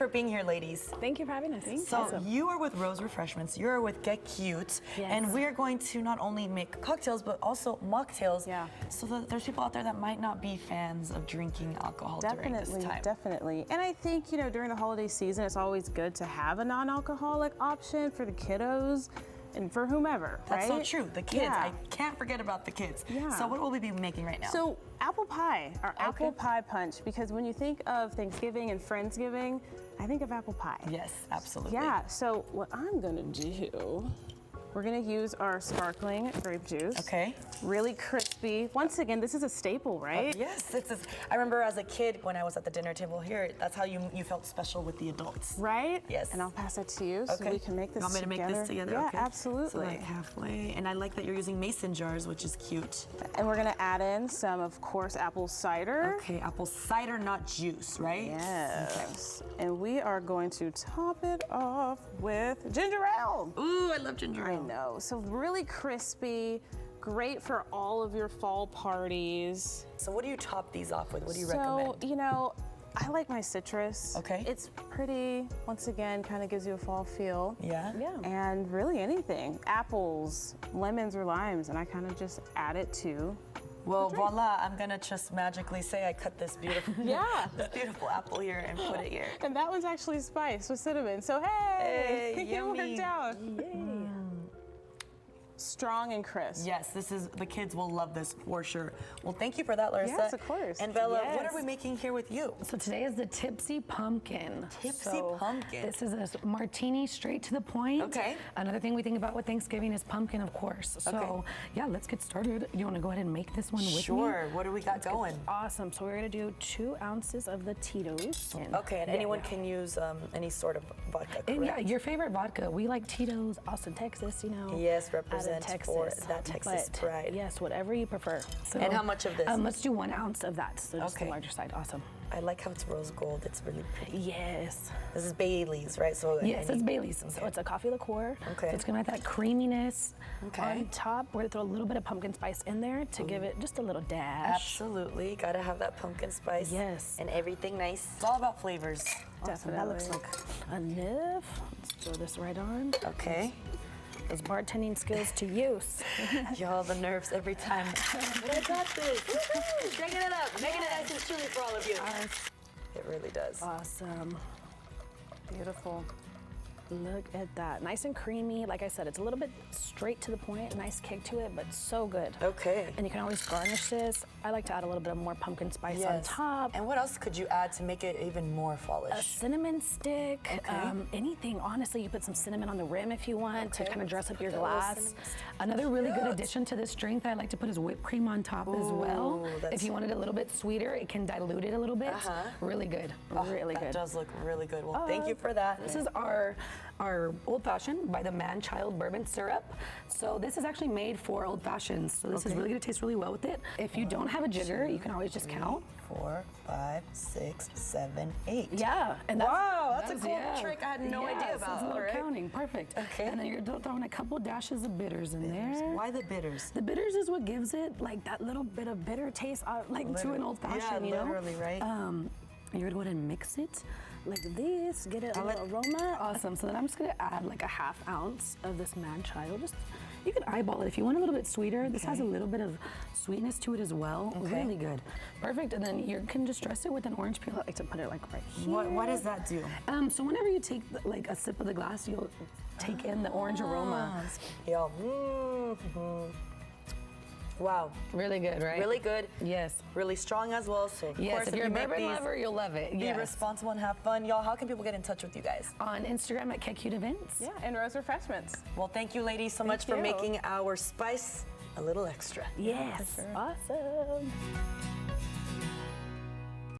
for being here, ladies. Thank you for having us. So you are with Rose Refreshments, you're with Get Cute, and we're going to not only make cocktails, but also mocktails. Yeah. So that there's people out there that might not be fans of drinking alcohol during this time. Definitely. And I think, you know, during the holiday season, it's always good to have a non-alcoholic option for the kiddos and for whomever, That's right? so true. The kids, I can't forget about the kids. Yeah. So what will we be making right now? So apple pie, or apple pie punch, because when you think of Thanksgiving and Friendsgiving, I think of apple pie. Yes, absolutely. Yeah, so what I'm gonna do, we're gonna use our sparkling grape juice. Okay. Really crispy. Once again, this is a staple, right? Yes, this is. I remember as a kid when I was at the dinner table here, that's how you felt special with the adults. Right? Yes. And I'll pass it to you so we can make this together. You want me to make this together? Yeah, okay. absolutely. So like halfway. And I like that you're using mason jars, which is cute. And we're gonna add in some, of course, apple cider. Okay, apple cider, not juice, right? Yes. Okay. And we are going to top it off with ginger ale. Ooh, I love ginger ale. I know. So really crispy, great for all of your fall parties. So what do you top these off with? What do you recommend? So, you know, I like my citrus. Okay. It's pretty, once again, kind of gives you a fall feel. Yeah? Yeah. And really anything. Apples, lemons or limes, and I kind of just add it to. Well, voila, I'm gonna just magically say I cut this beautiful, this beautiful apple here and put it here. And that one's actually spiced with cinnamon, so hey, it yummy. worked out. Strong and crisp. Yes, the kids will love this for sure. Well, thank you for that, Larissa. Yes, of course. And Bella, what are we making here with you? So today is the Tipsy Pumpkin. Tipsy Pumpkin. This is a martini straight to the point. Okay. Another thing we think about with Thanksgiving is pumpkin, of course. So yeah, let's get started. You want to go ahead and make this one with me? Sure. What do we got going? Awesome. So we're going to do 2 ounces of the Tito's. Okay, and anyone can use any sort of vodka, correct? And yeah, your favorite vodka. We like Tito's, Austin, Texas, you know. Yes, represent Texas. for that Texas pride. Yes, whatever you prefer. So, and how much of this? Let's do 1 ounce of that, so just the larger side. Awesome. I like how it's rose gold. It's really pretty. Yes. This is Bailey's, right? So yes, it's Bailey's. So it's a coffee liqueur. Okay. So it's gonna have that creaminess on top. We're gonna throw a little bit of pumpkin spice in there to give it just a little dash. Absolutely. Gotta have that pumpkin spice. Yes. And everything nice. It's all about flavors. Definitely. That looks like enough. Let's throw this right on. Okay. Those bartending skills to use. Y'all, the nerves every time. But I got this. Shaking it up. Making it nice and chewy for all of you. It really does. Awesome. Beautiful. Look at that. Nice and creamy. Like I said, it's a little bit straight to the point, nice kick to it, but so good. Okay. And you can always garnish this. I like to add a little bit of more pumpkin spice on top. And what else could you add to make it even more fallish? A cinnamon stick, anything. Honestly, you put some cinnamon on the rim if you want to kind of dress up your glass. Another really good addition to this drink that I like to put is whipped cream on top as well. If you want it a little bit sweeter, it can dilute it a little bit. Really good, really good. That does look really good. Well, thank you for that. This is our Old Fashioned by the Man-Child Bourbon Syrup. So this is actually made for Old Fashions. So this is really gonna taste really well with it. If you don't have a jigger, you can always just count. 4, 5, 6, 7, 8. Yeah, and that's a cool trick I had no idea about. It's a little counting, perfect. Okay. And then you're throwing a couple dashes of bitters in there. Why the bitters? The bitters is what gives it like that little bit of bitter taste, like to an Old Fashioned, you know? Literally, right? You're gonna go ahead and mix it like this, get it a little aroma. Awesome. So then I'm just gonna add like a 1/2 ounce of this Man-Child. Just, you can eyeball it if you want a little bit sweeter. This has a little bit of sweetness to it as well. Really good. Perfect. And then you can just dress it with an orange peel. I like to put it like right here. What does that do? So whenever you take like a sip of the glass, you'll take in the orange aroma. Y'all. Wow. Really good, right? Really good. Yes. Really strong as well. So of course, if you're a you make bourbon these, lover, you'll love it. be responsible and have fun. Y'all, how can people get in touch with you guys? On Instagram at Get Cute Events. Yeah, and Rose Refreshments. Well, thank you ladies so much for making our spice a little extra. Yes. Awesome.